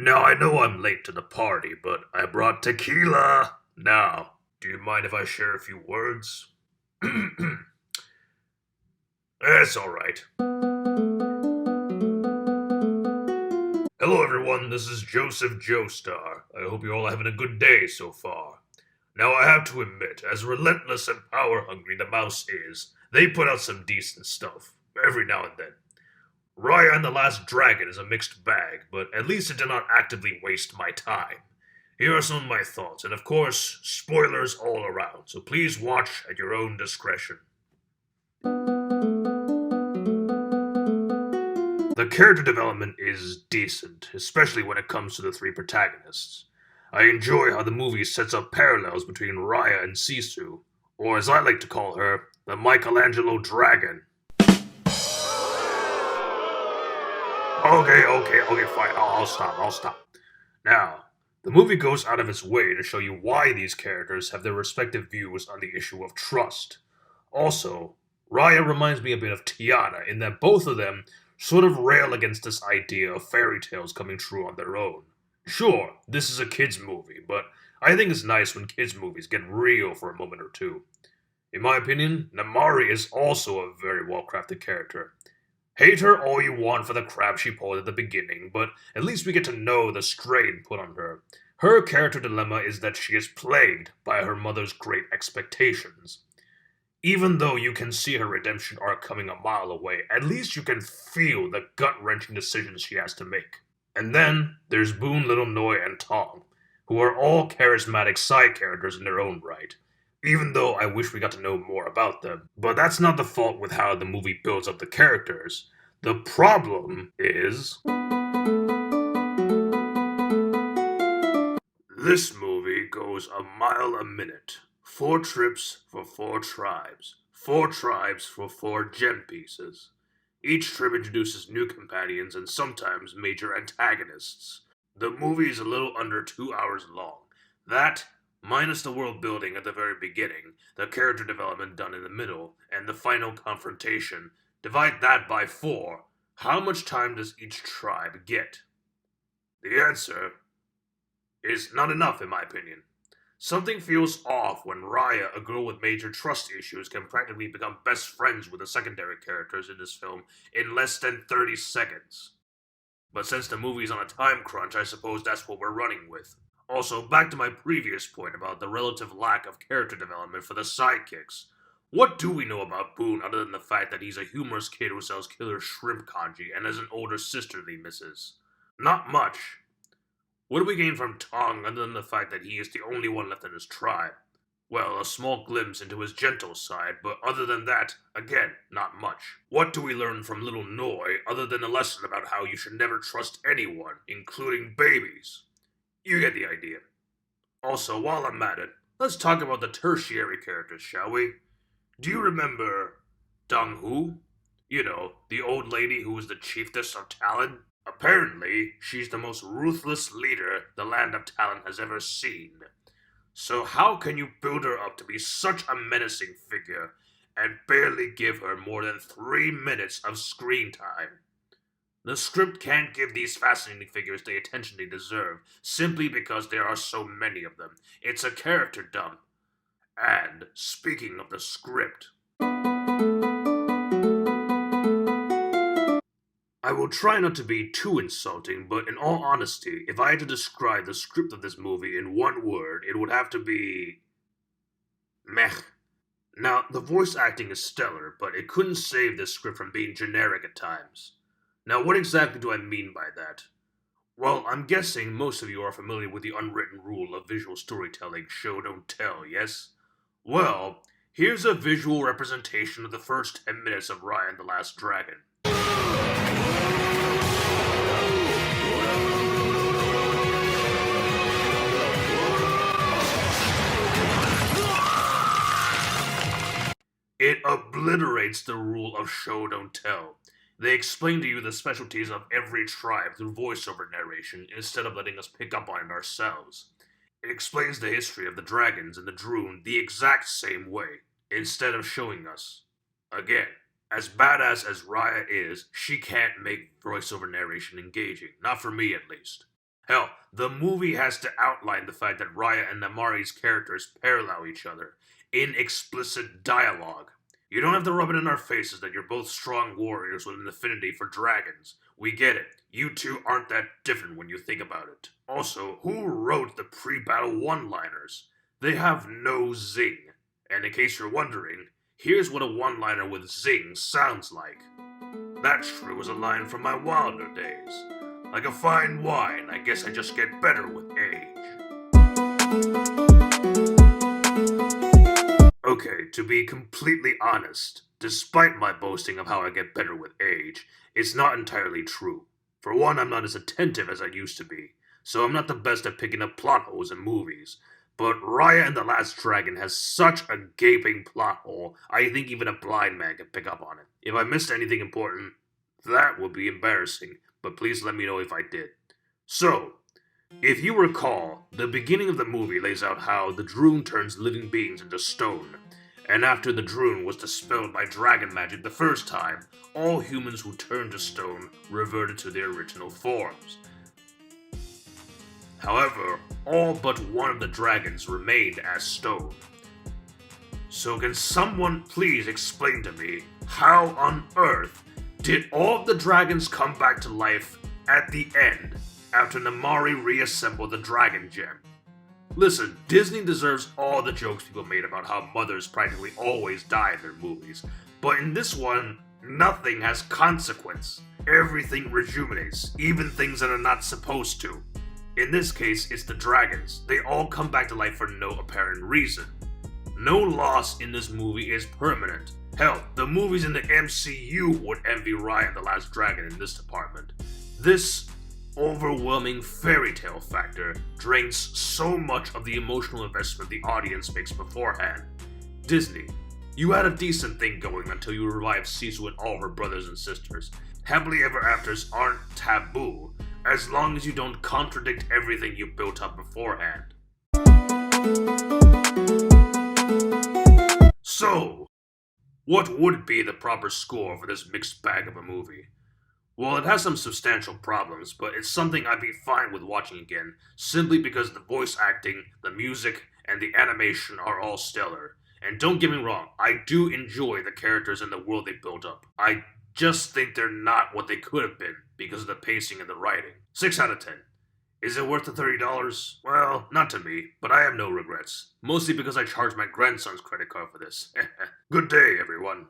Now, I know I'm late to the party, but I brought tequila. Now, do you mind if I share a few words? That's alright. Hello, everyone. This is Joseph Joestar. I hope you're all having a good day so far. Now, I have to admit, as relentless and power hungry the mouse is, they put out some decent stuff, every now and then. Raya and the Last Dragon is a mixed bag, but at least it did not actively waste my time. Here are some of my thoughts, and of course, spoilers all around, so please watch at your own discretion. The character development is decent, especially when it comes to the three protagonists. I enjoy how the movie sets up parallels between Raya and Sisu, or as I like to call her, the Michelangelo Dragon. Okay, fine. I'll stop. Now, the movie goes out of its way to show you why these characters have their respective views on the issue of trust. Also, Raya reminds me a bit of Tiana in that both of them sort of rail against this idea of fairy tales coming true on their own. Sure, this is a kids' movie, but I think it's nice when kids' movies get real for a moment or two. In my opinion, Namari is also a very well crafted character. Hate her all you want for the crap she pulled at the beginning, but at least we get to know the strain put on her. Her character dilemma is that she is plagued by her mother's great expectations. Even though you can see her redemption arc coming a mile away, at least you can feel the gut-wrenching decisions she has to make. And then there's Boone, Little Noi, and Tong, who are all charismatic side characters in their own right. Even though I wish we got to know more about them. But that's not the fault with how the movie builds up the characters. The problem is... this movie goes a mile a minute. 4 trips for 4 tribes. 4 tribes for 4 gem pieces. Each trip introduces new companions and sometimes major antagonists. The movie is a little under 2 hours long. That, minus the world building at the very beginning, the character development done in the middle, and the final confrontation, divide that by 4. How much time does each tribe get? The answer is not enough, in my opinion. Something feels off when Raya, a girl with major trust issues, can practically become best friends with the secondary characters in this film in less than 30 seconds. But since the movie's on a time crunch, I suppose that's what we're running with. Also, back to my previous point about the relative lack of character development for the sidekicks. What do we know about Boone other than the fact that he's a humorous kid who sells killer shrimp kanji and has an older sister that he misses? Not much. What do we gain from Tong other than the fact that he is the only one left in his tribe? Well, a small glimpse into his gentle side, but other than that, again, not much. What do we learn from Little Noi other than a lesson about how you should never trust anyone, including babies? You get the idea. Also, while I'm at it, let's talk about the tertiary characters, shall we? Do you remember Dong Hu? You know, the old lady who was the chiefess of Talon? Apparently, she's the most ruthless leader the land of Talon has ever seen. So how can you build her up to be such a menacing figure and barely give her more than 3 minutes of screen time? The script can't give these fascinating figures the attention they deserve simply because there are so many of them. It's a character dump. And speaking of the script, I will try not to be too insulting, but in all honesty, if I had to describe the script of this movie in one word, it would have to be... meh. Now, the voice acting is stellar, but it couldn't save this script from being generic at times. Now, what exactly do I mean by that? Well, I'm guessing most of you are familiar with the unwritten rule of visual storytelling, show don't tell, yes? Well, here's a visual representation of the first 10 minutes of Raya and the Last Dragon. It obliterates the rule of show don't tell. They explain to you the specialties of every tribe through voiceover narration instead of letting us pick up on it ourselves. It explains the history of the dragons and the Droon the exact same way, instead of showing us. Again, as badass as Raya is, she can't make voiceover narration engaging. Not for me, at least. Hell, the movie has to outline the fact that Raya and Namari's characters parallel each other in explicit dialogue. You don't have to rub it in our faces that you're both strong warriors with an affinity for dragons. We get it. You two aren't that different when you think about it. Also, who wrote the pre-battle one-liners? They have no zing. And in case you're wondering, here's what a one-liner with zing sounds like. That true was a line from my wilder days. Like a fine wine, I guess I just get better with age. Okay, to be completely honest, despite my boasting of how I get better with age, it's not entirely true. For one, I'm not as attentive as I used to be, so I'm not the best at picking up plot holes in movies. But Raya and the Last Dragon has such a gaping plot hole, I think even a blind man can pick up on it. If I missed anything important, that would be embarrassing, but please let me know if I did. So, if you recall, the beginning of the movie lays out how the Droon turns living beings into stone, and after the Droon was dispelled by dragon magic the first time, all humans who turned to stone reverted to their original forms. However, all but one of the dragons remained as stone. So can someone please explain to me how on earth did all of the dragons come back to life at the end after Namari reassembled the dragon gem? Listen, Disney deserves all the jokes people made about how mothers practically always die in their movies, but in this one, nothing has consequence. Everything rejuvenates, even things that are not supposed to. In this case, it's the dragons. They all come back to life for no apparent reason. No loss in this movie is permanent. Hell, the movies in the MCU would envy Raya and the Last Dragon in this department. This overwhelming fairy tale factor drains so much of the emotional investment the audience makes beforehand. Disney, you had a decent thing going until you revived Sisu and all her brothers and sisters. Happily ever afters aren't taboo, as long as you don't contradict everything you built up beforehand. So, what would be the proper score for this mixed bag of a movie? Well, it has some substantial problems, but it's something I'd be fine with watching again, simply because the voice acting, the music, and the animation are all stellar. And don't get me wrong, I do enjoy the characters and the world they built up. I just think they're not what they could have been because of the pacing and the writing. 6 out of 10. Is it worth the $30? Well, not to me, but I have no regrets. Mostly because I charged my grandson's credit card for this. Good day, everyone.